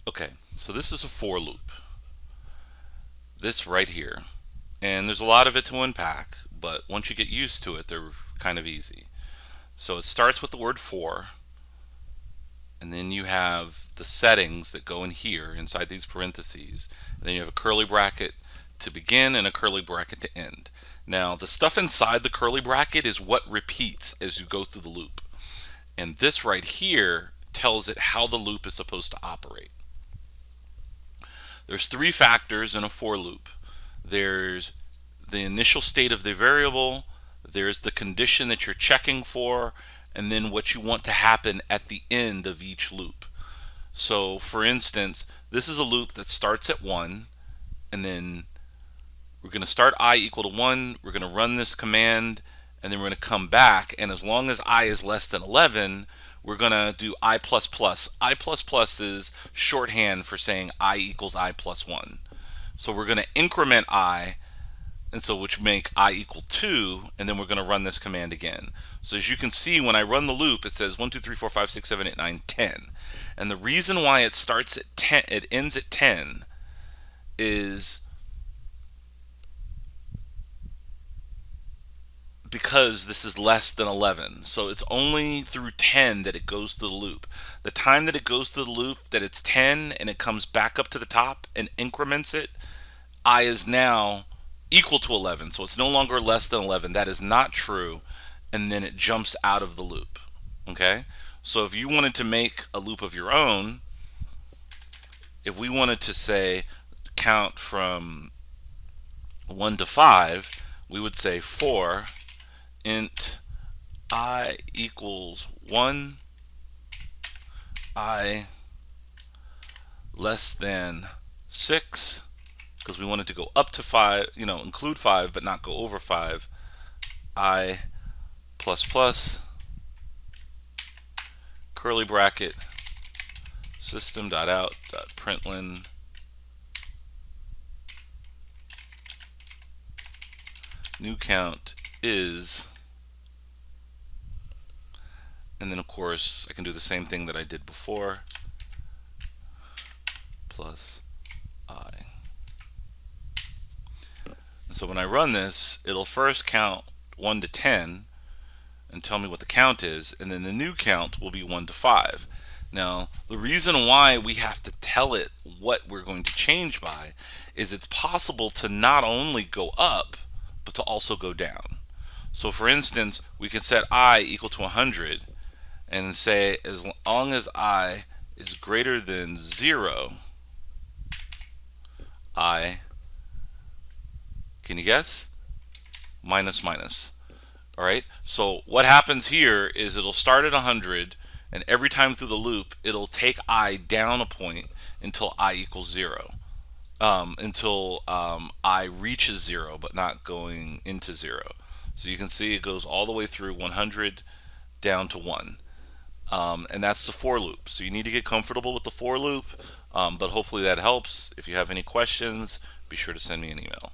Okay, so this is a for loop. This right here. And there's a lot of it to unpack, but once you get used to it, they're kind of easy. So it starts with the word for, and then you have the settings that go in here inside these parentheses. And then you have a curly bracket to begin and a curly bracket to end. Now, the stuff inside the curly bracket is what repeats as you go through the loop. And this right here tells it how the loop is supposed to operate. There's three factors in a for loop. There's the initial state of the variable, there's the condition that you're checking for, and then what you want to happen at the end of each loop. So for instance, this is a loop that starts at 1, and then we're going to start I equal to 1, we're going to run this command, and then we're going to come back, and as long as I is less than 11, we're going to do I++. I++ is shorthand for saying I equals I plus 1. So we're going to increment I, and so which make I equal 2, and then we're going to run this command again. So as you can see, when I run the loop, it says 1, 2, 3, 4, 5, 6, 7, 8, 9, 10. And the reason why it starts at 10, it ends at 10, is because this is less than 11. So it's only through 10 that it goes through the loop. The time that it goes through the loop, that it's 10 and it comes back up to the top and increments it, I is now equal to 11. So it's no longer less than 11. That is not true. And then it jumps out of the loop. Okay? So if you wanted to make a loop of your own, if we wanted to say count from 1 to 5, we would say for int I equals 1, I less than 6, because we wanted to go up to 5, include 5 but not go over 5, I plus plus curly bracket system.out.println new count is, and then of course I can do the same thing that I did before, plus I. And so when I run this, it'll first count 1 to 10 and tell me what the count is, and then the new count will be 1 to 5. Now, the reason why we have to tell it what we're going to change by is it's possible to not only go up, but to also go down. So for instance, we can set I equal to 100 and say as long as I is greater than 0, I, can you guess? Minus minus. Alright, so what happens here is it'll start at 100, and every time through the loop it'll take I down a point until I equals 0. Until I reaches 0 but not going into 0. So you can see it goes all the way through 100 down to 1. And that's the for loop. So you need to get comfortable with the for loop, but hopefully that helps. If you have any questions, be sure to send me an email.